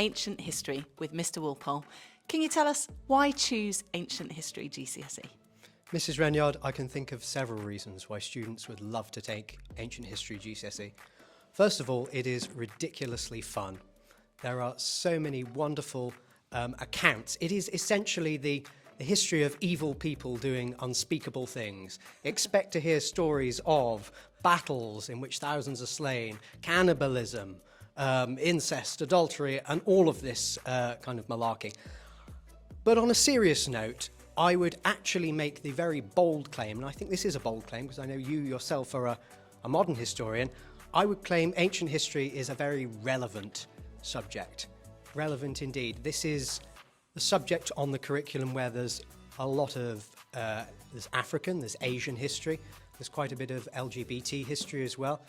Ancient History with Mr. Walpole. Can you tell us why choose Ancient History GCSE? Mrs. Renyard, I can think of several reasons why students would love to take Ancient History GCSE. First of all, it is ridiculously fun. There are so many wonderful accounts. It is essentially the history of evil people doing unspeakable things. Expect to hear stories of battles in which thousands are slain, cannibalism, incest, adultery, and all of this kind of malarkey. But on a serious note, I would actually make the very bold claim, and I think this is a bold claim because I know you yourself are a modern historian. I would claim ancient history is a very relevant subject. Relevant indeed. This is the subject on the curriculum where there's a lot of, there's African, there's Asian history, there's quite a bit of LGBT history as well.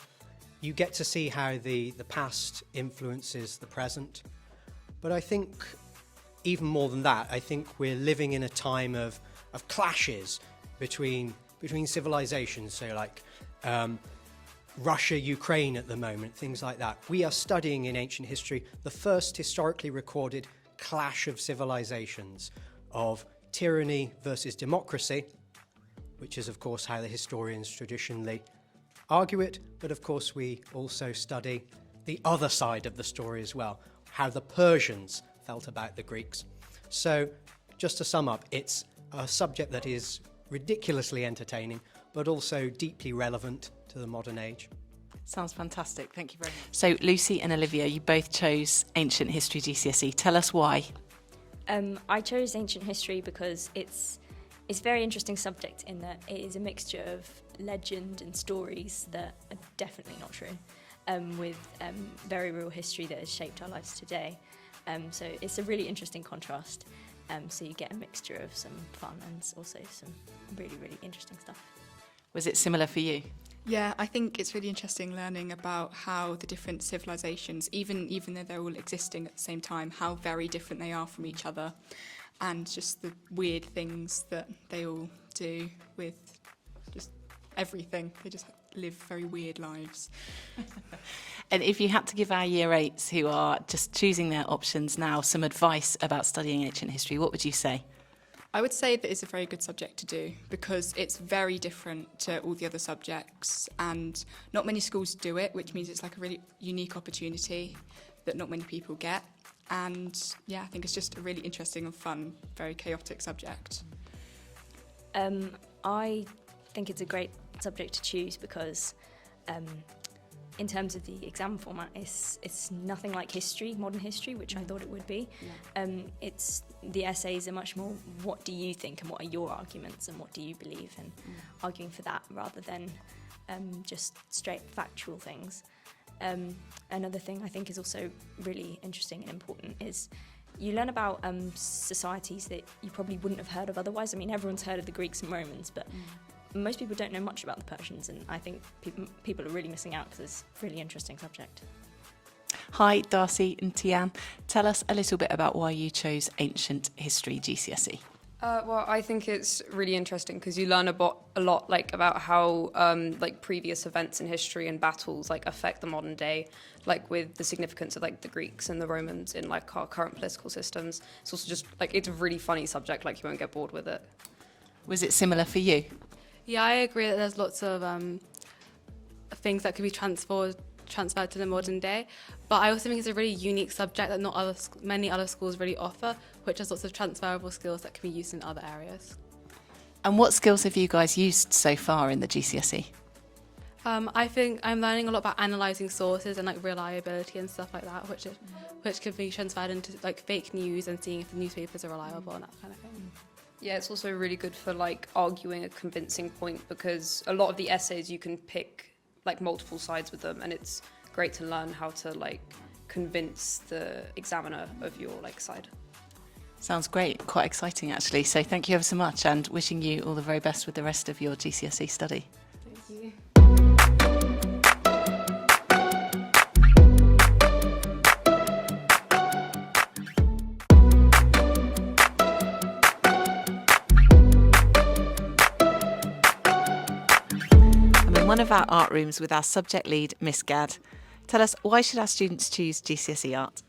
You get to see how the past influences the present. But I think even more than that, I think we're living in a time of clashes between civilizations, so like Russia, Ukraine at the moment, things like that. We are studying in ancient history the first historically recorded clash of civilizations, of tyranny versus democracy, which is of course how the historians traditionally argue it, but of course we also study the other side of the story as well, how the Persians felt about the Greeks. So just to sum up, it's a subject that is ridiculously entertaining, but also deeply relevant to the modern age. Sounds fantastic. Thank you very much. So Lucy and Olivia, you both chose Ancient History GCSE. Tell us why. I chose Ancient History because it's a very interesting subject in that it is a mixture of legend and stories that are definitely not true, with very real history that has shaped our lives today. So it's a really interesting contrast. So you get a mixture of some fun and also some really, really interesting stuff. Was it similar for you? Yeah, I think it's really interesting learning about how the different civilizations, even though they're all existing at the same time, how very different they are from each other, and just the weird things that they all do with just everything. They just live very weird lives. And if you had to give our year 8s who are just choosing their options now some advice about studying ancient history, what would you say? I would say that it's a very good subject to do because it's very different to all the other subjects and not many schools do it, which means it's like a really unique opportunity that not many people get. And yeah, I think it's just a really interesting and fun, very chaotic subject. I think it's a great subject to choose because in terms of the exam format, it's nothing like history, modern history, which I thought it would be. Yeah. The essays are much more, what do you think and what are your arguments and what do you believe, and arguing for that rather than just straight factual things. Another thing I think is also really interesting and important is you learn about societies that you probably wouldn't have heard of otherwise. I mean, everyone's heard of the Greeks and Romans, but most people don't know much about the Persians, and I think people are really missing out because it's a really interesting subject. Hi, Darcy and Tian. Tell us a little bit about why you chose Ancient History GCSE. Well, I think it's really interesting because you learn a lot like about how like previous events in history and battles like affect the modern day, like with the significance of like the Greeks and the Romans in like our current political systems. It's also just like it's a really funny subject, like you won't get bored with it. Was it similar for you? Yeah, I agree that there's lots of things that could be transferred to the modern day, but I also think it's a really unique subject that many other schools really offer, which has lots of transferable skills that can be used in other areas. And what skills have you guys used so far in the GCSE? I think I'm learning a lot about analysing sources and like reliability and stuff like that, which can be transferred into like fake news and seeing if the newspapers are reliable and that kind of thing. Yeah, it's also really good for like arguing a convincing point because a lot of the essays you can pick like multiple sides with them, and it's great to learn how to like convince the examiner of your like side. Sounds great, quite exciting actually. So thank you ever so much and wishing you all the very best with the rest of your GCSE study. Thank you. One of our art rooms with our subject lead, Miss Gadd. Tell us, why should our students choose GCSE art?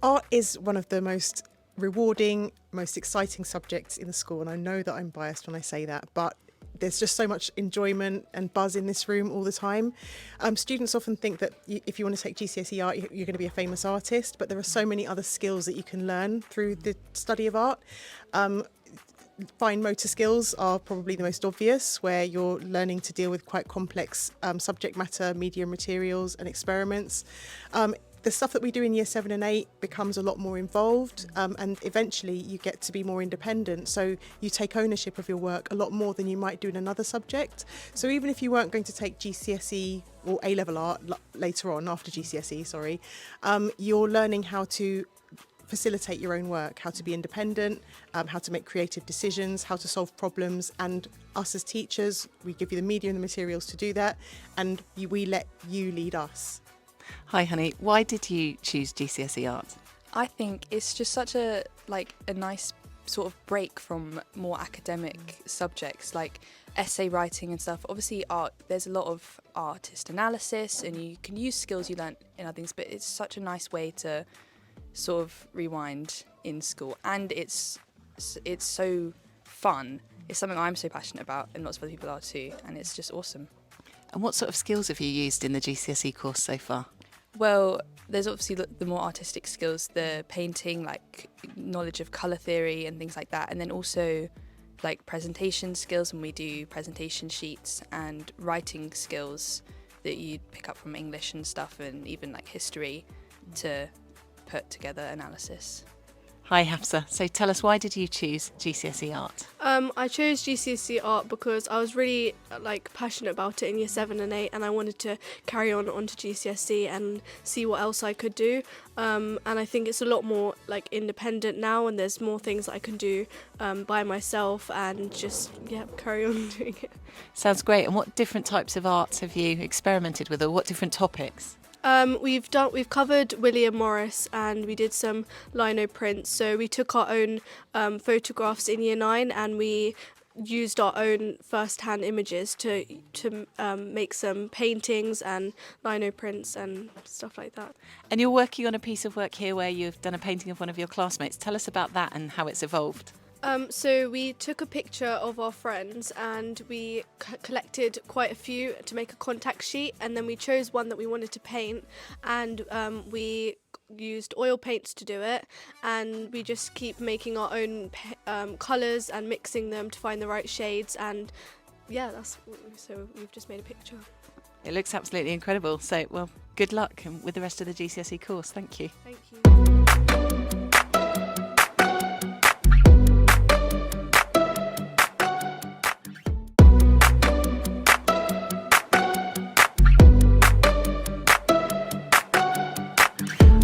Art is one of the most rewarding, most exciting subjects in the school, and I know that I'm biased when I say that, but there's just so much enjoyment and buzz in this room all the time. Students often think that if you want to take GCSE art, you're going to be a famous artist, but there are so many other skills that you can learn through the study of art. Fine motor skills are probably the most obvious, where you're learning to deal with quite complex subject matter, media materials and experiments. The stuff that we do in year 7 and 8 becomes a lot more involved, and eventually you get to be more independent. So you take ownership of your work a lot more than you might do in another subject. So even if you weren't going to take GCSE or A-level art later on, after GCSE, you're learning how to facilitate your own work, how to be independent, how to make creative decisions, how to solve problems. And us as teachers, we give you the media and the materials to do that, and we let you lead us. Hi, Honey. Why did you choose GCSE art? I think it's just such a nice sort of break from more academic subjects like essay writing and stuff. Obviously art, there's a lot of artist analysis and you can use skills you learnt in other things, but it's such a nice way to sort of rewind in school, and it's so fun. It's something I'm so passionate about and lots of other people are too, and it's just awesome. And what sort of skills have you used in the GCSE course so far? Well, there's obviously the more artistic skills, the painting, like knowledge of colour theory and things like that, and then also like presentation skills when we do presentation sheets, and writing skills that you'd pick up from English and stuff, and even like history to put together analysis. Hi, Hafsa. So tell us, why did you choose GCSE art? I chose GCSE art because I was really passionate about it in year 7 and 8, and I wanted to carry on onto GCSE and see what else I could do. And I think it's a lot more independent now, and there's more things that I can do by myself and just carry on doing it. Sounds great. And what different types of arts have you experimented with, or what different topics? We've covered William Morris, and we did some lino prints. So we took our own photographs in year 9, and we used our own first-hand images to make some paintings and lino prints and stuff like that. And you're working on a piece of work here where you've done a painting of one of your classmates. Tell us about that and how it's evolved. So we took a picture of our friends, and we collected quite a few to make a contact sheet, and then we chose one that we wanted to paint, and we used oil paints to do it, and we just keep making our own colours and mixing them to find the right shades, and so we've just made a picture. It looks absolutely incredible. So, well, good luck with the rest of the GCSE course. Thank you. Thank you.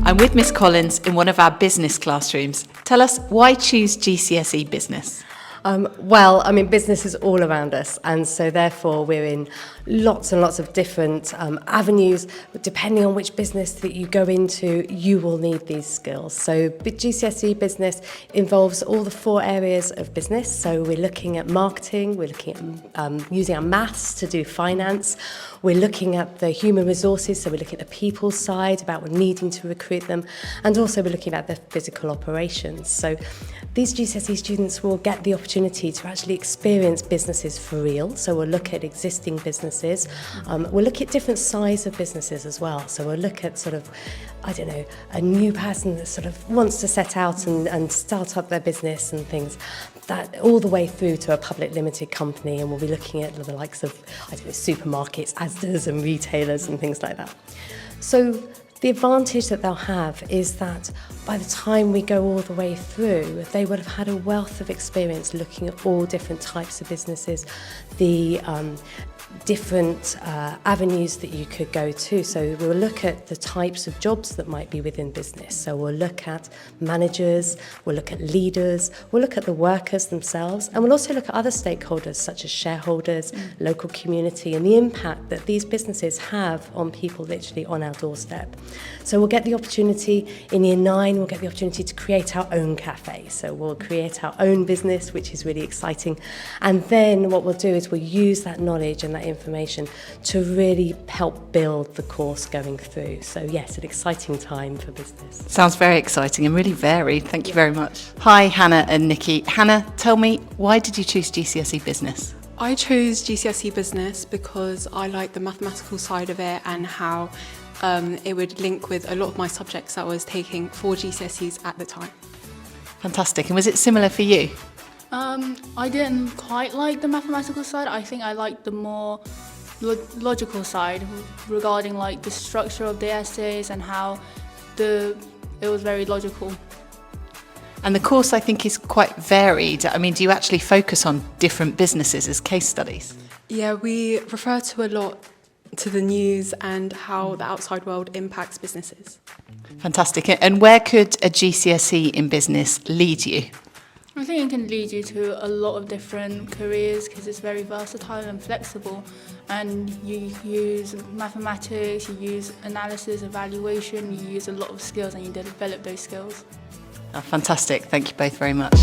I'm with Miss Collins in one of our business classrooms. Tell us, why choose GCSE Business? Business is all around us, and so therefore we're in lots and lots of different avenues. But depending on which business that you go into, you will need these skills. So GCSE Business involves all the 4 areas of business. So we're looking at marketing, we're looking at using our maths to do finance, we're looking at the human resources, so we're looking at the people side, about needing to recruit them, and also we're looking at the physical operations. So these GCSE students will get the opportunity to actually experience businesses for real. So we'll look at existing businesses. We'll look at different size of businesses as well. So we'll look at a new person that sort of wants to set out and start up their business and things, that all the way through to a public limited company. And we'll be looking at the likes of, supermarkets, Asda's and retailers and things like that. So the advantage that they'll have is that by the time we go all the way through, they would have had a wealth of experience looking at all different types of businesses, the different avenues that you could go to. So we'll look at the types of jobs that might be within business. So we'll look at managers, we'll look at leaders, we'll look at the workers themselves, and we'll also look at other stakeholders such as shareholders, local community, and the impact that these businesses have on people literally on our doorstep. So we'll get the opportunity in year 9, we'll get the opportunity to create our own cafe. So we'll create our own business, which is really exciting. And then what we'll do is we'll use that knowledge and that that information to really help build the course going through. So yes, an exciting time for business. Sounds very exciting and really varied. Thank you very much. Hi, Hannah and Nikki. Hannah, tell me, why did you choose GCSE Business? I chose GCSE Business because I like the mathematical side of it and how it would link with a lot of my subjects that I was taking for GCSEs at the time. Fantastic. And was it similar for you? I didn't quite like the mathematical side. I think I liked the more logical side regarding like the structure of the essays and how it was very logical. And the course, I think, is quite varied. I mean, do you actually focus on different businesses as case studies? Yeah, we refer to a lot to the news and how the outside world impacts businesses. Fantastic. And where could a GCSE in business lead you? I think it can lead you to a lot of different careers because it's very versatile and flexible, and you use mathematics, you use analysis, evaluation, you use a lot of skills and you develop those skills. Oh, fantastic. Thank you both very much.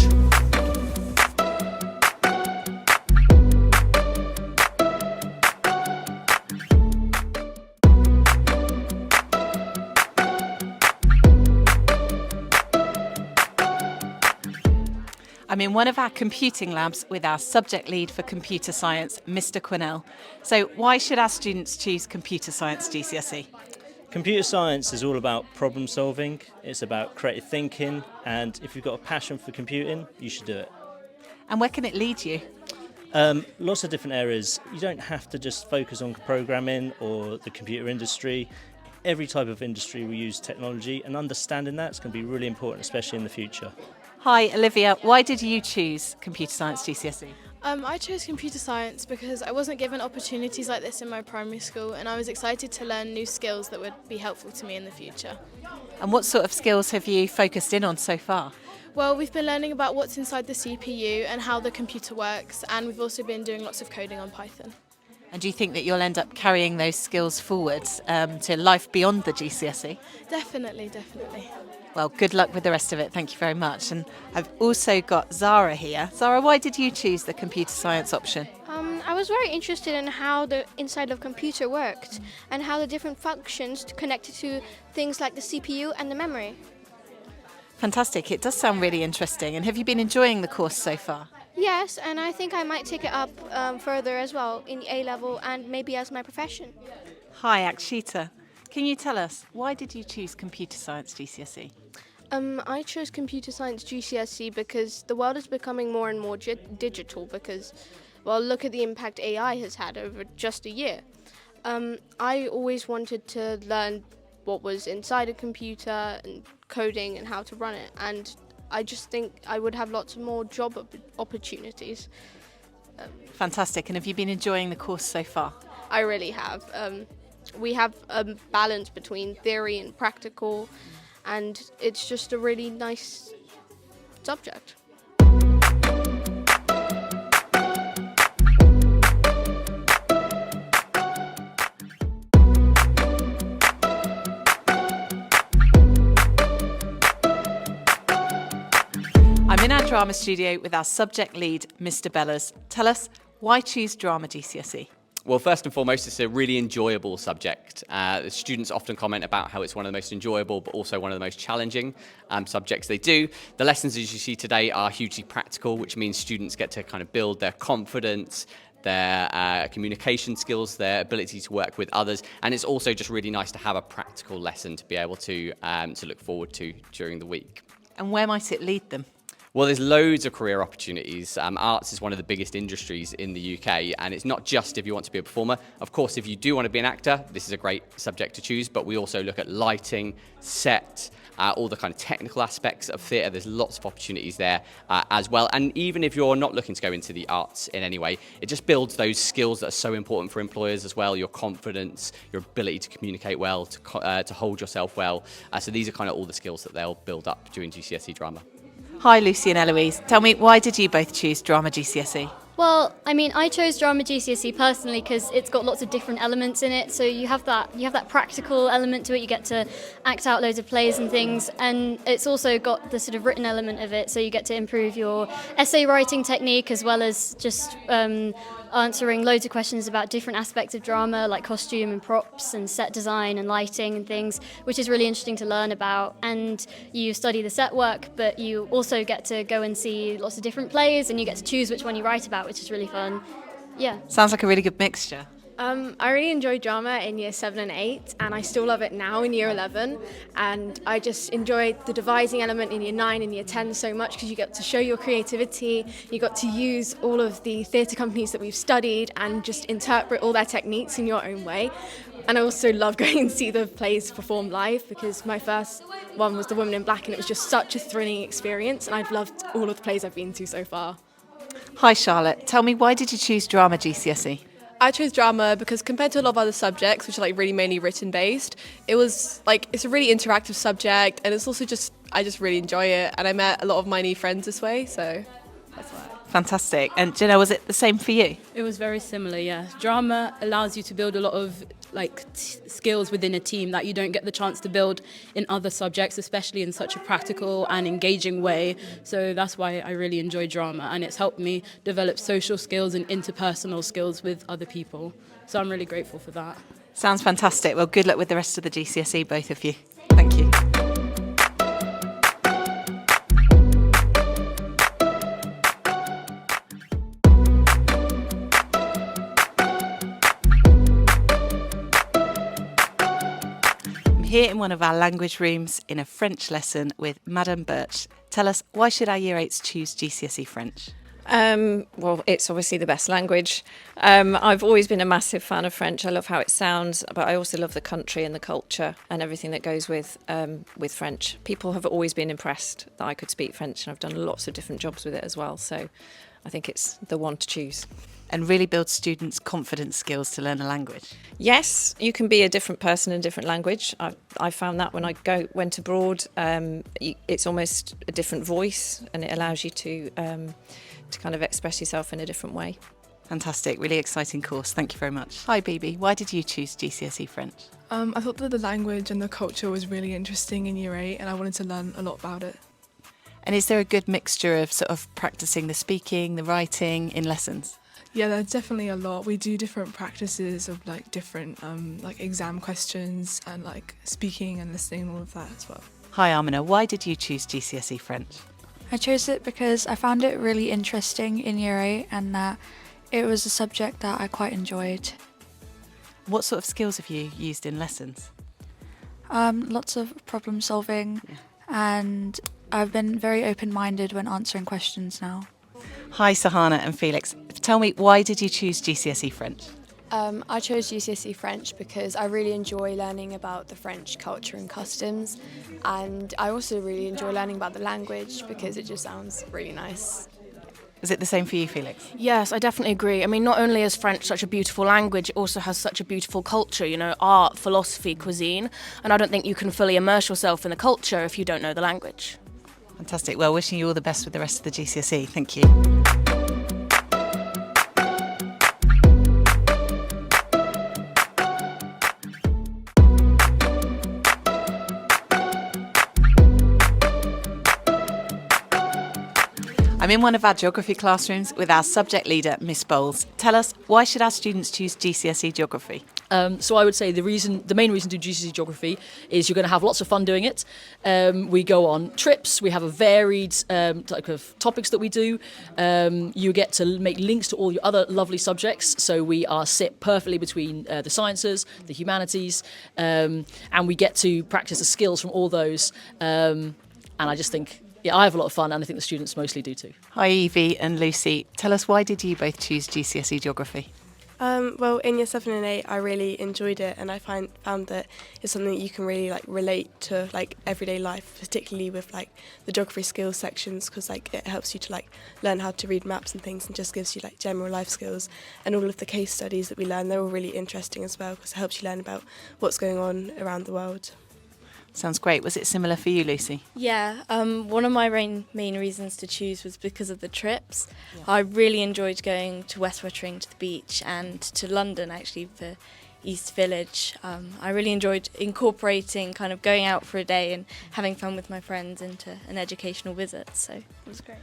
I'm in one of our computing labs with our subject lead for computer science, Mr. Quinnell. So why should our students choose computer science GCSE? Computer science is all about problem solving, it's about creative thinking, and if you've got a passion for computing, you should do it. And where can it lead you? Lots of different areas. You don't have to just focus on programming or the computer industry. Every type of industry will use technology, and understanding that's going to be really important, especially in the future. Hi, Olivia. Why did you choose computer science GCSE? I chose computer science because I wasn't given opportunities like this in my primary school, and I was excited to learn new skills that would be helpful to me in the future. And what sort of skills have you focused in on so far? Well, we've been learning about what's inside the CPU and how the computer works, and we've also been doing lots of coding on Python. And do you think that you'll end up carrying those skills forwards to life beyond the GCSE? Definitely, definitely. Well, good luck with the rest of it. Thank you very much. And I've also got Zara here. Zara, why did you choose the computer science option? I was very interested in how the inside of a computer worked and how the different functions connected to things like the CPU and the memory. Fantastic. It does sound really interesting. And have you been enjoying the course so far? Yes, and I think I might take it up further as well in the A-level and maybe as my profession. Hi, Akshita. Can you tell us, why did you choose computer science GCSE? I chose computer science GCSE because the world is becoming more and more digital because, well, look at the impact AI has had over just a year. I always wanted to learn what was inside a computer and coding and how to run it, and I just think I would have lots more job opportunities. Fantastic. And have you been enjoying the course so far? I really have. We have a balance between theory and practical, and it's just a really nice subject. I'm in our drama studio with our subject lead, Mr. Bellas. Tell us, why choose drama GCSE? Well, first and foremost, it's a really enjoyable subject. The students often comment about how it's one of the most enjoyable, but also one of the most challenging subjects they do. The lessons, as you see today, are hugely practical, which means students get to kind of build their confidence, their communication skills, their ability to work with others, and it's also just really nice to have a practical lesson to be able to look forward to during the week. And where might it lead them? Well, there's loads of career opportunities. Arts is one of the biggest industries in the UK, and it's not just if you want to be a performer. Of course, if you do want to be an actor, this is a great subject to choose, but we also look at lighting, set, all the kind of technical aspects of theatre. There's lots of opportunities there as well. And even if you're not looking to go into the arts in any way, it just builds those skills that are so important for employers as well, your confidence, your ability to communicate well, to hold yourself well. So these are kind of all the skills that they'll build up doing GCSE drama. Hi, Lucy and Eloise. Tell me, why did you both choose drama GCSE? Well, I mean, I chose drama GCSE personally because it's got lots of different elements in it. So you have that practical element to it. You get to act out loads of plays and things, and it's also got the sort of written element of it. So you get to improve your essay writing technique as well as just answering loads of questions about different aspects of drama, like costume and props and set design and lighting and things, which is really interesting to learn about. And you study the set work, but you also get to go and see lots of different plays, and you get to choose which one you write about, which is really fun. Yeah. Sounds like a really good mixture. I really enjoyed drama in year 7 and 8, and I still love it now in year 11. And I just enjoyed the devising element in year 9 and year 10 so much, because you get to show your creativity, you got to use all of the theatre companies that we've studied and just interpret all their techniques in your own way. And I also love going and see the plays performed live, because my first one was The Woman in Black, and it was just such a thrilling experience, and I've loved all of the plays I've been to so far. Hi Charlotte, tell me, why did you choose drama GCSE? I chose drama because compared to a lot of other subjects, which are like really mainly written based, it was like, it's a really interactive subject, and it's also just, I just really enjoy it, and I met a lot of my new friends this way, so that's why. Fantastic. And Jenna, was it the same for you? It was very similar, yeah. Drama allows you to build a lot of skills within a team that you don't get the chance to build in other subjects, especially in such a practical and engaging way. So that's why I really enjoy drama, and it's helped me develop social skills and interpersonal skills with other people. So I'm really grateful for that. Sounds fantastic. Well, good luck with the rest of the GCSE, both of you. Thank you. Here in one of our language rooms in a French lesson with Madame Birch. Tell us, why should our Year 8s choose GCSE French? Well, it's obviously the best language. I've always been a massive fan of French. I love how it sounds, but I also love the country and the culture and everything that goes with French. People have always been impressed that I could speak French, and I've done lots of different jobs with it as well. So I think it's the one to choose. And really build students' confidence skills to learn a language. Yes, you can be a different person in a different language. I found that when I went abroad, it's almost a different voice, and it allows you to kind of express yourself in a different way. Fantastic, really exciting course. Thank you very much. Hi, Bibi. Why did you choose GCSE French? I thought that the language and the culture was really interesting in Year 8, and I wanted to learn a lot about it. And is there a good mixture of sort of practicing the speaking, the writing in lessons? Yeah, there's definitely a lot. We do different practices of like different like exam questions and like speaking and listening and all of that as well. Hi, Amina. Why did you choose GCSE French? I chose it because I found it really interesting in Year 8, and that it was a subject that I quite enjoyed. What sort of skills have you used in lessons? Lots of problem solving, and I've been very open-minded when answering questions now. Hi, Sahana and Felix. Tell me, why did you choose GCSE French? I chose GCSE French because I really enjoy learning about the French culture and customs, and I also really enjoy learning about the language because it just sounds really nice. Is it the same for you, Felix? Yes, I definitely agree. I mean, not only is French such a beautiful language, it also has such a beautiful culture, you know, art, philosophy, cuisine, and I don't think you can fully immerse yourself in the culture if you don't know the language. Fantastic. Well, wishing you all the best with the rest of the GCSE. Thank you. I'm in one of our geography classrooms with our subject leader, Miss Bowles. Tell us, why should our students choose GCSE Geography? So I would say the main reason to do GCSE Geography is you're going to have lots of fun doing it. We go on trips, we have a varied type of topics that we do. You get to make links to all your other lovely subjects, so we are sit perfectly between the sciences, the humanities, and we get to practice the skills from all those. And I just think, yeah, I have a lot of fun, and I think the students mostly do too. Hi Evie and Lucy. Tell us, why did you both choose GCSE Geography? Well, in Year 7 and 8, I really enjoyed it, and I found that it's something that you can really relate to everyday life, particularly with the geography skills sections, because it helps you to learn how to read maps and things, and just gives you general life skills. And all of the case studies that we learn, they're all really interesting as well, because it helps you learn about what's going on around the world. Sounds great. Was it similar for you, Lucy? Yeah, one of my main reasons to choose was because of the trips. Yeah. I really enjoyed going to West Wuthering to the beach, and to London actually for East Village. I really enjoyed incorporating kind of going out for a day and having fun with my friends into an educational visit, so it was great.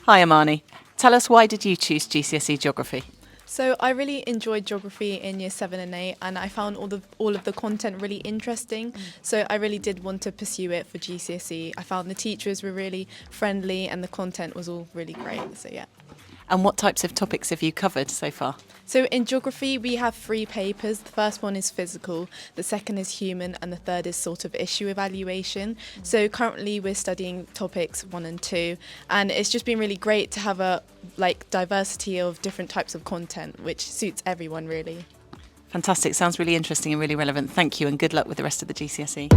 Hi Amani. Tell us, why did you choose GCSE Geography? So I really enjoyed geography in year 7 and 8, and I found all of the content really interesting. So I really did want to pursue it for GCSE. I found the teachers were really friendly and the content was all really great. So yeah. And what types of topics have you covered so far? So in geography we have 3 papers. The first one is physical, the second is human, and the third is sort of issue evaluation. So currently we're studying topics 1 and 2, and it's just been really great to have a diversity of different types of content, which suits everyone really. Fantastic, sounds really interesting and really relevant. Thank you, and good luck with the rest of the GCSE.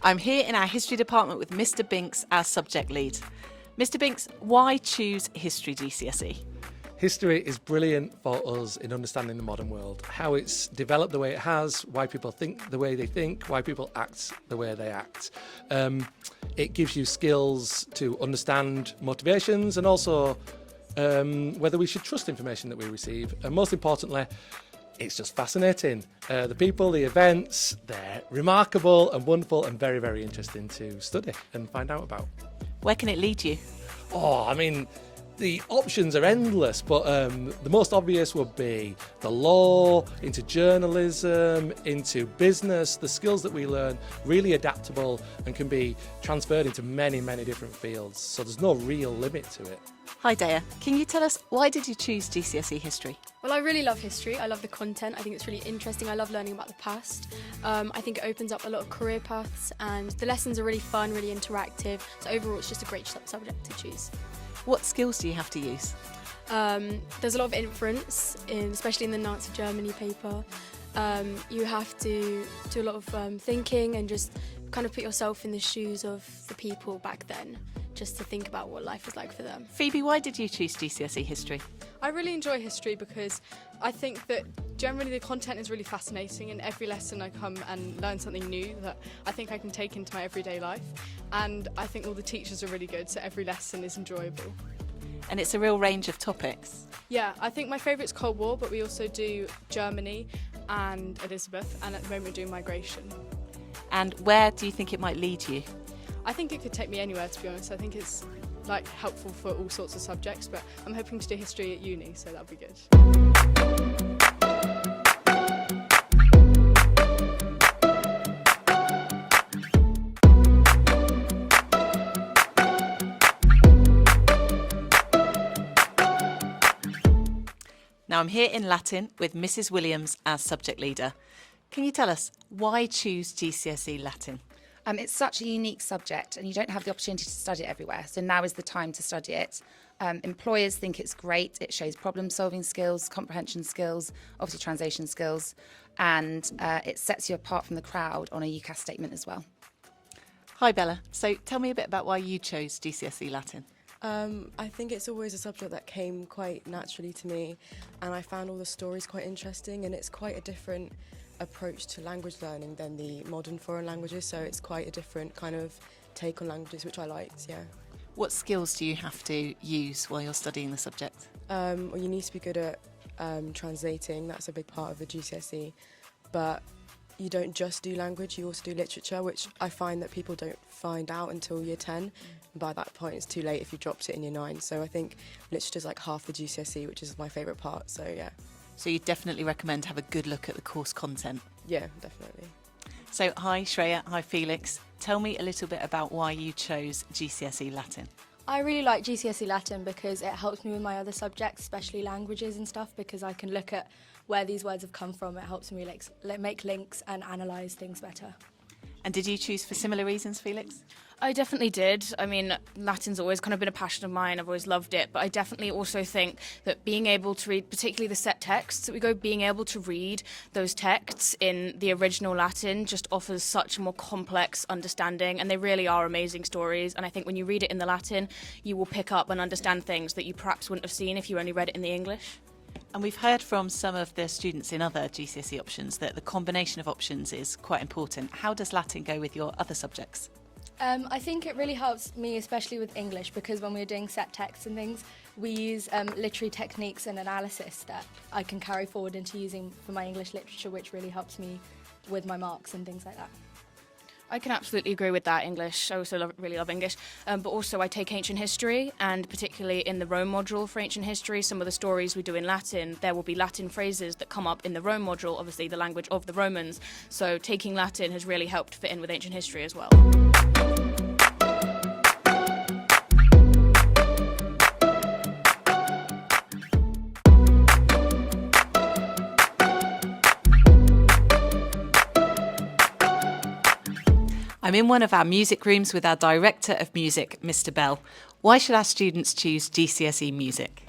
I'm here in our history department with Mr. Binks, our subject lead. Mr. Binks, why choose history GCSE? History is brilliant for us in understanding the modern world, how it's developed the way it has, why people think the way they think, why people act the way they act. It gives you skills to understand motivations and also whether we should trust information that we receive. And most importantly, it's just fascinating. The people, the events, they're remarkable and wonderful and very, very interesting to study and find out about. Where can it lead you? Oh, I mean, the options are endless, but the most obvious would be the law, into journalism, into business. The skills that we learn, really adaptable and can be transferred into many, many different fields. So there's no real limit to it. Hi Dea, can you tell us why did you choose GCSE history? Well, I really love history. I love the content. I think it's really interesting. I love learning about the past. I think it opens up a lot of career paths, and the lessons are really fun, really interactive. So overall, it's just a great subject to choose. What skills do you have to use? There's a lot of inference, especially in the Nazi Germany paper. You have to do a lot of thinking and just kind of put yourself in the shoes of the people back then, just to think about what life was like for them. Phoebe, why did you choose GCSE history? I really enjoy history because I think that generally the content is really fascinating. In every lesson I come and learn something new that I think I can take into my everyday life, and I think all the teachers are really good, so every lesson is enjoyable. And it's a real range of topics. Yeah, I think my favourite's Cold War, but we also do Germany and Elizabeth, and at the moment we're doing migration. And where do you think it might lead you? I think it could take me anywhere, to be honest. I think it's helpful for all sorts of subjects, but I'm hoping to do history at uni, so that'll be good. Now I'm here in Latin with Mrs. Williams as subject leader. Can you tell us why choose GCSE Latin? It's such a unique subject and you don't have the opportunity to study it everywhere, so now is the time to study it. Employers think it's great. It shows problem-solving skills, comprehension skills, obviously translation skills, and it sets you apart from the crowd on a UCAS statement as well. Hi Bella, so tell me a bit about why you chose GCSE Latin. I think it's always a subject that came quite naturally to me, and I found all the stories quite interesting, and it's quite a different approach to language learning than the modern foreign languages, so it's quite a different kind of take on languages, which I liked, yeah. What skills do you have to use while you're studying the subject? Well, you need to be good at translating. That's a big part of the GCSE, but you don't just do language, you also do literature, which I find that people don't find out until year 10. By that point it's too late if you dropped it in year 9, so I think literature's like half the GCSE, which is my favourite part, so yeah. So you definitely recommend to have a good look at the course content? Yeah, definitely. So hi Shreya, hi Felix. Tell me a little bit about why you chose GCSE Latin. I really like GCSE Latin because it helps me with my other subjects, especially languages and stuff, because I can look at where these words have come from. It helps me make links and analyse things better. And did you choose for similar reasons, Felix? I definitely did. I mean, Latin's always kind of been a passion of mine. I've always loved it. But I definitely also think that being able to read, particularly the set texts that we go, being able to read those texts in the original Latin just offers such a more complex understanding. And they really are amazing stories. And I think when you read it in the Latin, you will pick up and understand things that you perhaps wouldn't have seen if you only read it in the English. And we've heard from some of the students in other GCSE options that the combination of options is quite important. How does Latin go with your other subjects? I think it really helps me, especially with English, because when we're doing set texts and things, we use literary techniques and analysis that I can carry forward into using for my English literature, which really helps me with my marks and things like that. I can absolutely agree with that. English, I also really love English, but also I take ancient history, and particularly in the Rome module for ancient history, some of the stories we do in Latin, there will be Latin phrases that come up in the Rome module, obviously the language of the Romans, so taking Latin has really helped fit in with ancient history as well. I'm in one of our music rooms with our Director of Music, Mr. Bell. Why should our students choose GCSE Music?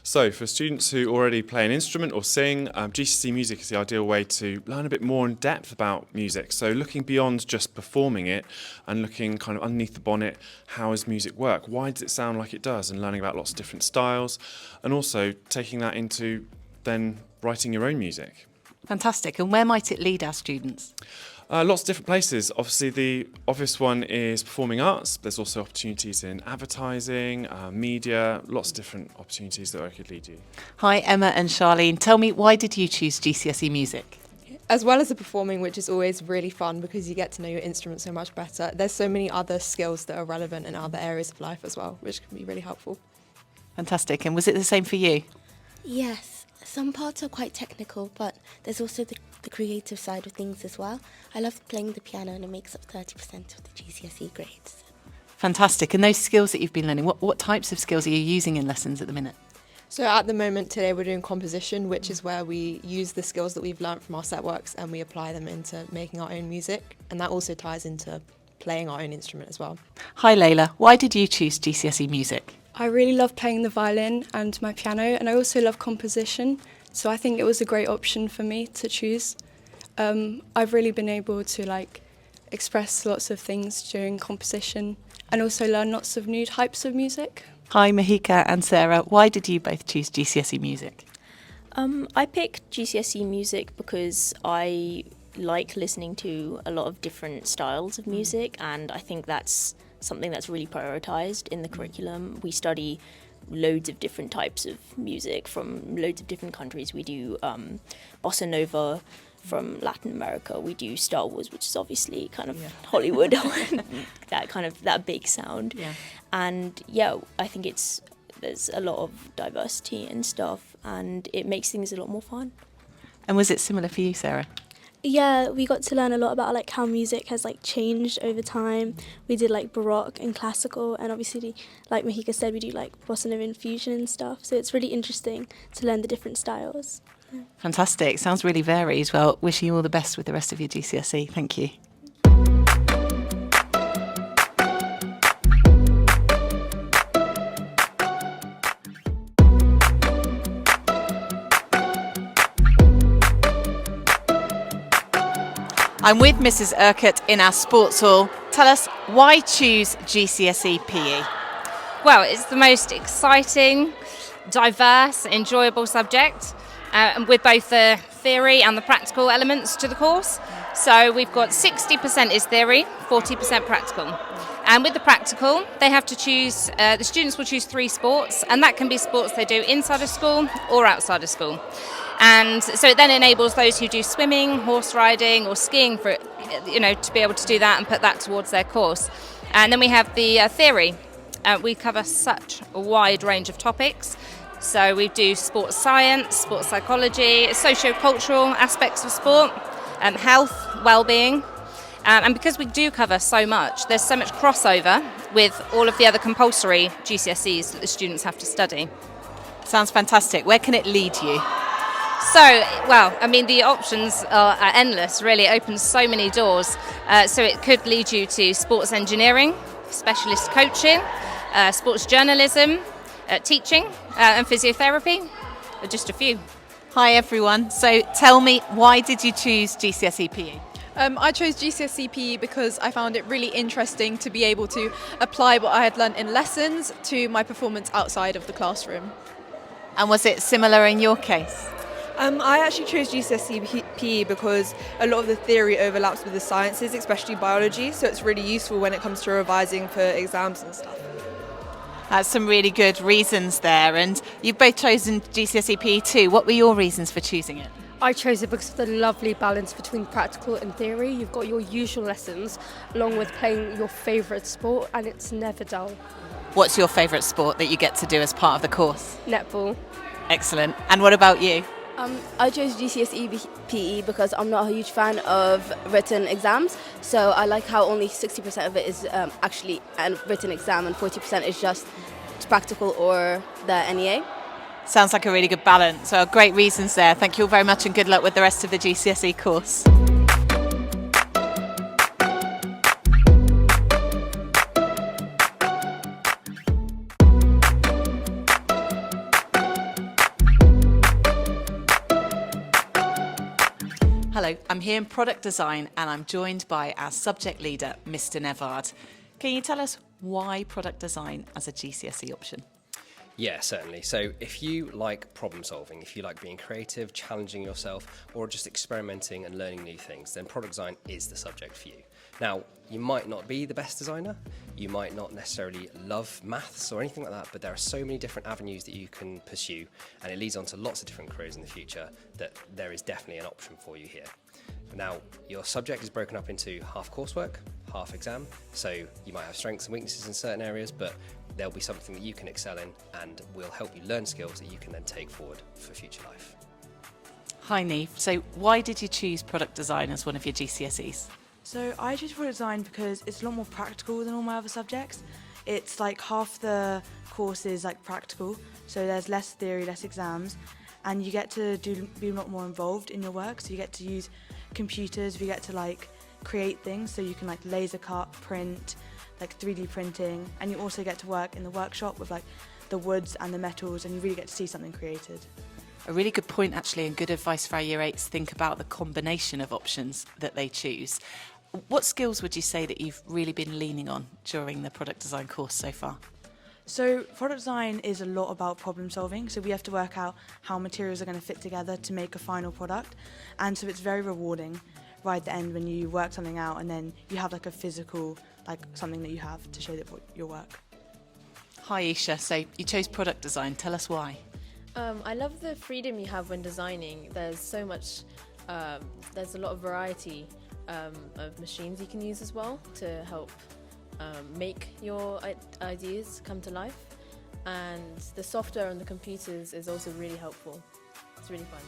So for students who already play an instrument or sing, GCSE Music is the ideal way to learn a bit more in depth about music. So looking beyond just performing it and looking kind of underneath the bonnet, how does music work? Why does it sound like it does? And learning about lots of different styles, and also taking that into then writing your own music. Fantastic. And where might it lead our students? Lots of different places. Obviously, the obvious one is performing arts. There's also opportunities in advertising, media, lots of different opportunities that I could lead you. Hi, Emma and Charlene. Tell me, why did you choose GCSE Music? As well as the performing, which is always really fun because you get to know your instrument so much better, there's so many other skills that are relevant in other areas of life as well, which can be really helpful. Fantastic. And was it the same for you? Yes, some parts are quite technical, but there's also the creative side of things as well. I love playing the piano, and it makes up 30% of the GCSE grades. Fantastic. And those skills that you've been learning, what types of skills are you using in lessons at the minute? So at the moment today we're doing composition, which is where we use the skills that we've learnt from our set works and we apply them into making our own music, and that also ties into playing our own instrument as well. Hi Layla, why did you choose GCSE Music? I really love playing the violin and my piano, and I also love composition, so I think it was a great option for me to choose. I've really been able to express lots of things during composition and also learn lots of new types of music. Hi Mahika and Sarah, why did you both choose GCSE Music? I picked GCSE Music because I like listening to a lot of different styles of music, and I think that's something that's really prioritised in the curriculum. We study loads of different types of music from loads of different countries. We do bossa nova from Latin America. We do Star Wars, which is obviously kind of Hollywood, that big sound. Yeah. And I think there's a lot of diversity and stuff, and it makes things a lot more fun. And was it similar for you, Sarah? Yeah, we got to learn a lot about how music has changed over time. We did Baroque and classical, and obviously, like Mahika said, we do bossa nova and fusion and stuff. So it's really interesting to learn the different styles. Yeah. Fantastic. Sounds really varied. Well, wishing you all the best with the rest of your GCSE. Thank you. I'm with Mrs. Urquhart in our sports hall. Tell us, why choose GCSE PE? Well, it's the most exciting, diverse, enjoyable subject, with both the theory and the practical elements to the course. So we've got 60% is theory, 40% practical. And with the practical, they have to choose, the students will choose 3 sports, and that can be sports they do inside of school or outside of school. And so it then enables those who do swimming, horse riding or skiing to be able to do that and put that towards their course. And then we have the theory. We cover such a wide range of topics. So we do sports science, sports psychology, socio-cultural aspects of sport, health, well-being. And because we do cover so much, there's so much crossover with all of the other compulsory GCSEs that the students have to study. Sounds fantastic. Where can it lead you? So, the options are endless, really. It opens so many doors. So it could lead you to sports engineering, specialist coaching, sports journalism, teaching and physiotherapy, just a few. Hi everyone. So tell me, why did you choose GCSE PE? I chose GCSE PE because I found it really interesting to be able to apply what I had learnt in lessons to my performance outside of the classroom. And was it similar in your case? I actually chose GCSE PE because a lot of the theory overlaps with the sciences, especially biology, so it's really useful when it comes to revising for exams and stuff. That's some really good reasons there. And you've both chosen GCSE PE too. What were your reasons for choosing it? I chose it because of the lovely balance between practical and theory. You've got your usual lessons along with playing your favourite sport, and it's never dull. What's your favourite sport that you get to do as part of the course? Netball. Excellent. And what about you? I chose GCSE PE because I'm not a huge fan of written exams, so I like how only 60% of it is actually a written exam and 40% is just practical or the NEA. Sounds like a really good balance. So great reasons there. Thank you all very much and good luck with the rest of the GCSE course. Hello, I'm here in product design and I'm joined by our subject leader, Mr. Nevard. Can you tell us why product design as a GCSE option? Yeah, certainly. So if you like problem solving, if you like being creative, challenging yourself, or just experimenting and learning new things, then product design is the subject for you. Now, you might not be the best designer, you might not necessarily love maths or anything like that, but there are so many different avenues that you can pursue, and it leads on to lots of different careers in the future that there is definitely an option for you here. Now, your subject is broken up into half coursework, half exam, so you might have strengths and weaknesses in certain areas, but there'll be something that you can excel in and will help you learn skills that you can then take forward for future life. Hi Neve, so why did you choose product design as one of your GCSEs? So I chose product design because it's a lot more practical than all my other subjects. It's like half the course is like practical, so there's less theory, less exams, and you get to be a lot more involved in your work. So you get to use computers, you get to like create things, so you can like laser cut, print, like 3D printing, and you also get to work in the workshop with like the woods and the metals, and you really get to see something created. A really good point actually, and good advice for our Year 8s. Think about the combination of options that they choose. What skills would you say that you've really been leaning on during the product design course so far? So product design is a lot about problem solving, so we have to work out how materials are going to fit together to make a final product, and so it's very rewarding right at the end when you work something out and then you have like a physical, like something that you have to show that your work. Hi Isha, so you chose product design, tell us why. I love the freedom you have when designing. There's so much, there's a lot of variety of machines you can use as well to help make your ideas come to life, and the software on the computers is also really helpful. It's really fun.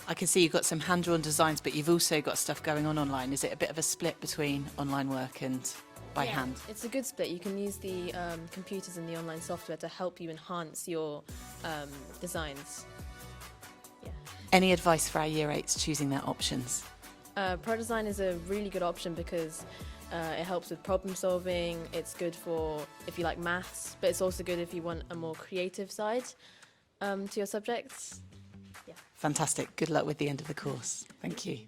I can see you've got some hand-drawn designs, but you've also got stuff going on online. Is it a bit of a split between online work and by hand? It's a good split. You can use the computers and the online software to help you enhance your designs. Any advice for our Year 8s choosing their options? Product design is a really good option because it helps with problem solving. It's good for if you like maths, but it's also good if you want a more creative side to your subjects. Yeah. Fantastic. Good luck with the end of the course. Thank you.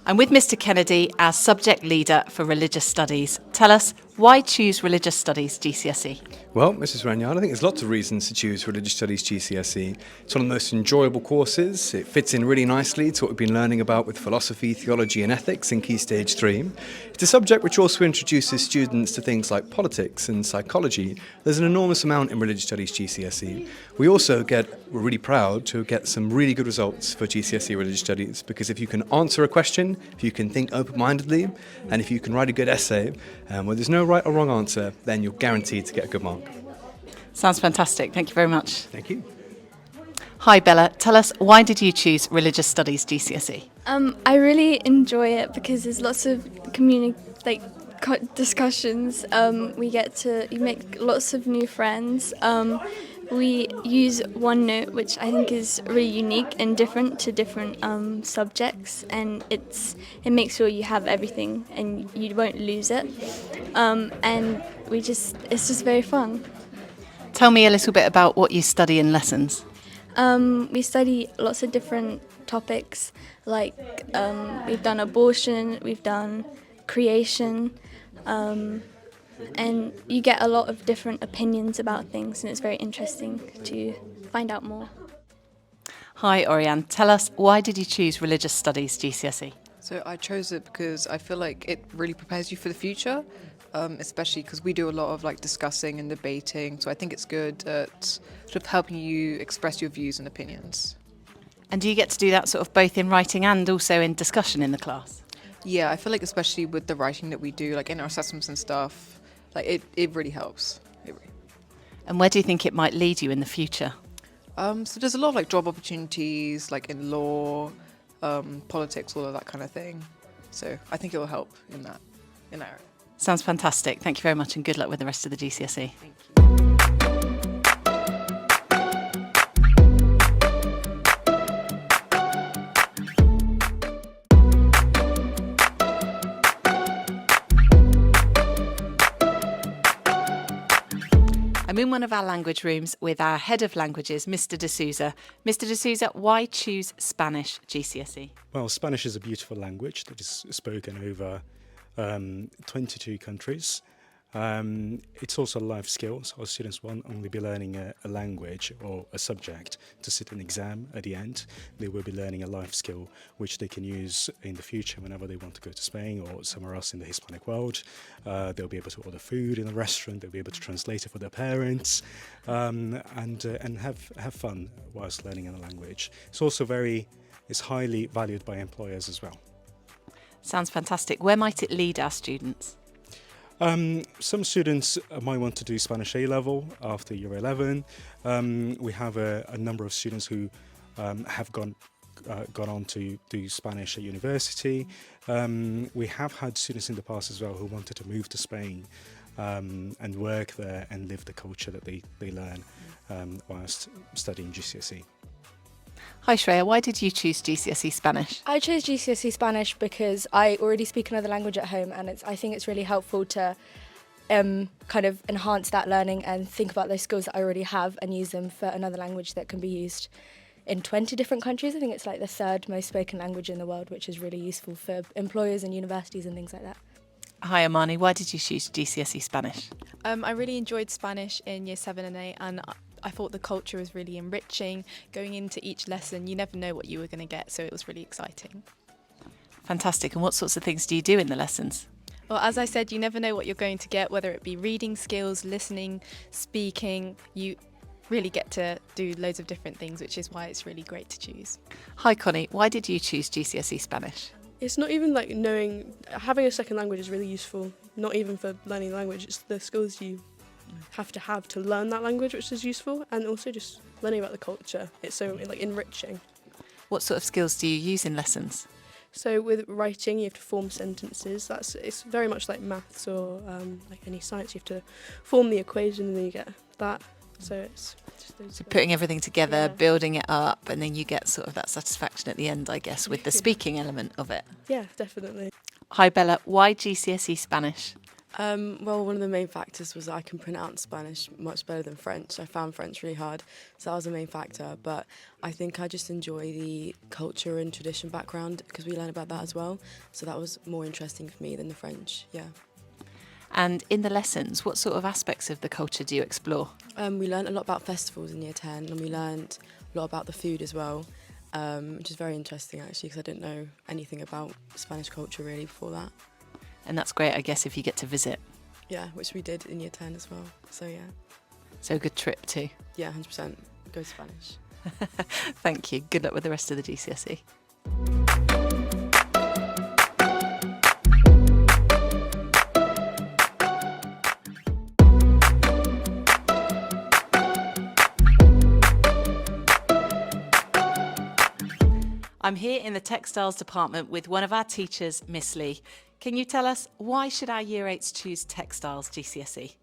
I'm with Mr. Kennedy, our subject leader for Religious Studies. Tell us, why choose Religious Studies GCSE? Well, Mrs. Ranyard, I think there's lots of reasons to choose Religious Studies GCSE. It's one of the most enjoyable courses. It fits in really nicely to what we've been learning about with philosophy, theology and ethics in Key Stage 3. It's a subject which also introduces students to things like politics and psychology. There's an enormous amount in Religious Studies GCSE. We also we're really proud to get some really good results for GCSE Religious Studies, because if you can answer a question, if you can think open-mindedly, and if you can write a good essay, where there's no right or wrong answer, then you're guaranteed to get a good mark. Sounds fantastic. Thank you very much. Thank you. Hi Bella, tell us, why did you choose Religious Studies GCSE? I really enjoy it because there's lots of discussions. You make lots of new friends. We use OneNote, which I think is really unique and different to different subjects, and it makes sure you have everything and you won't lose it. And it's just very fun. Tell me a little bit about what you study in lessons. We study lots of different topics, like we've done abortion, we've done creation, and you get a lot of different opinions about things, and it's very interesting to find out more. Hi, Oriane. Tell us, why did you choose Religious Studies GCSE? So I chose it because I feel like it really prepares you for the future, especially because we do a lot of like discussing and debating. So I think it's good at sort of helping you express your views and opinions. And do you get to do that sort of both in writing and also in discussion in the class? Yeah, I feel like especially with the writing that we do, like in our assessments and stuff, like it really helps. And where do you think it might lead you in the future? So there's a lot of like job opportunities, like in law, politics, all of that kind of thing. So I think it will help in that area. Sounds fantastic. Thank you very much and good luck with the rest of the GCSE. I'm in one of our language rooms with our head of languages, Mr. D'Souza. Mr. D'Souza, why choose Spanish GCSE? Well, Spanish is a beautiful language that is spoken over 22 countries. It's also a life skill, so our students won't only be learning a language or a subject to sit an exam at the end. They will be learning a life skill which they can use in the future whenever they want to go to Spain or somewhere else in the Hispanic world. They'll be able to order food in a restaurant, they'll be able to translate it for their parents, and have fun whilst learning a language. It's highly valued by employers as well. Sounds fantastic. Where might it lead our students? Some students might want to do Spanish A-level after year 11. We have a number of students who have gone on to do Spanish at university. We have had students in the past as well who wanted to move to Spain and work there and live the culture that they learn whilst studying GCSE. Hi Shreya, why did you choose GCSE Spanish? I chose GCSE Spanish because I already speak another language at home, and I think it's really helpful to kind of enhance that learning and think about those skills that I already have and use them for another language that can be used in 20 different countries. I think it's like the third most spoken language in the world, which is really useful for employers and universities and things like that. Hi Amani, why did you choose GCSE Spanish? I really enjoyed Spanish in year 7 and 8, and I thought the culture was really enriching. Going into each lesson, you never know what you were going to get, so it was really exciting. Fantastic. And what sorts of things do you do in the lessons? Well, as I said, you never know what you're going to get, whether it be reading skills, listening, speaking. You really get to do loads of different things, which is why it's really great to choose. Hi Connie, why did you choose GCSE Spanish? It's not even like having a second language is really useful, not even for learning the language, it's the skills you have to learn that language, which is useful, and also just learning about the culture. It's so like enriching. What sort of skills do you use in lessons? So with writing, you have to form sentences. It's very much like maths or like any science. You have to form the equation, and then you get that. So it's just those. So putting everything together, building it up, and then you get sort of that satisfaction at the end, I guess, with the speaking element of it. Yeah, definitely. Hi Bella, why GCSE Spanish? Well, one of the main factors was I can pronounce Spanish much better than French. I found French really hard, so that was the main factor. But I think I just enjoy the culture and tradition background because we learn about that as well. So that was more interesting for me than the French, yeah. And in the lessons, what sort of aspects of the culture do you explore? We learned a lot about festivals in year 10, and we learned a lot about the food as well, which is very interesting actually because I didn't know anything about Spanish culture really before that. And that's great, I guess, if you get to visit. Yeah, which we did in year 10 as well, so yeah. So a good trip too. Yeah, 100%. Go to Spanish. Thank you. Good luck with the rest of the GCSE. I'm here in the textiles department with one of our teachers, Miss Lee. Can you tell us why should our year 8s choose textiles GCSE?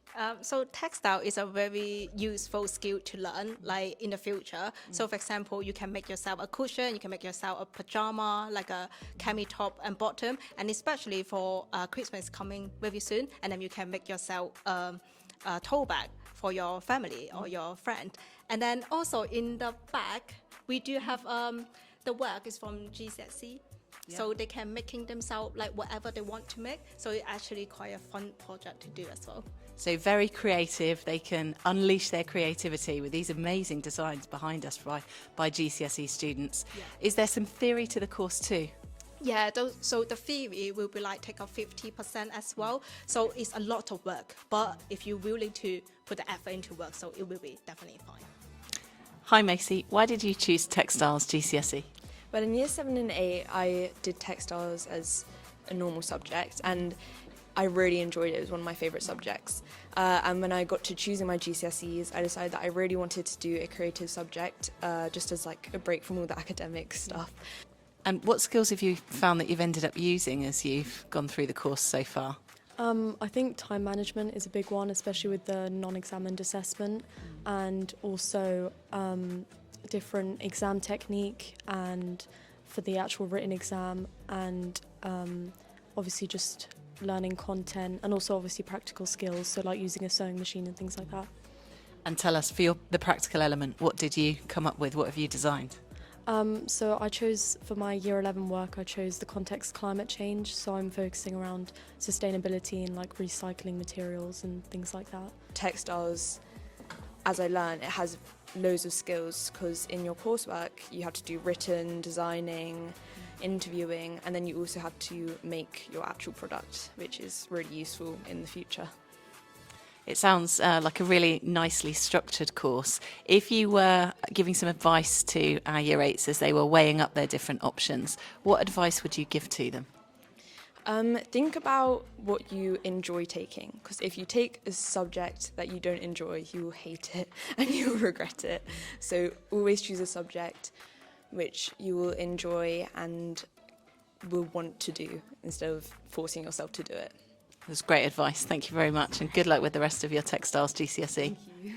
So textile is a very useful skill to learn, like in the future. So for example, you can make yourself a cushion, you can make yourself a pajama, like a cami top and bottom, and especially for Christmas coming very soon, and then you can make yourself a tote bag for your family or your friend. And then also in the back, we do have the work is from GCSE. so they can making themselves like whatever they want to make. So it's actually quite a fun project to do as well. So very creative. They can unleash their creativity with these amazing designs behind us by GCSE students. Is there some theory to the course too? Yeah, so the theory will be like take up 50% as well. So it's a lot of work, but if you're willing to put the effort into work, so it will be definitely fine. Hi Macy, why did you choose textiles GCSE? Well, in year 7 and 8, I did textiles as a normal subject, and I really enjoyed it. It was one of my favourite subjects. And when I got to choosing my GCSEs, I decided that I really wanted to do a creative subject, just as like a break from all the academic stuff. And what skills have you found that you've ended up using as you've gone through the course so far? I think time management is a big one, especially with the non-examined assessment, and also different exam technique and for the actual written exam, and obviously just learning content, and also obviously practical skills, so like using a sewing machine and things like that. And tell us, for the practical element, what did you come up with? What have you designed? So I chose, for my year 11 work, I chose the context climate change, so I'm focusing around sustainability and like recycling materials and things like that. Textiles, as I learned, it has loads of skills, because in your coursework you have to do written, designing, interviewing, and then you also have to make your actual product, which is really useful in the future. It sounds like a really nicely structured course. If you were giving some advice to our year 8s as they were weighing up their different options, what advice would you give to them? Think about what you enjoy taking, because if you take a subject that you don't enjoy, you will hate it and you'll regret it. So always choose a subject which you will enjoy and will want to do, instead of forcing yourself to do it. That's great advice. Thank you very much, and good luck with the rest of your textiles GCSE. Thank you.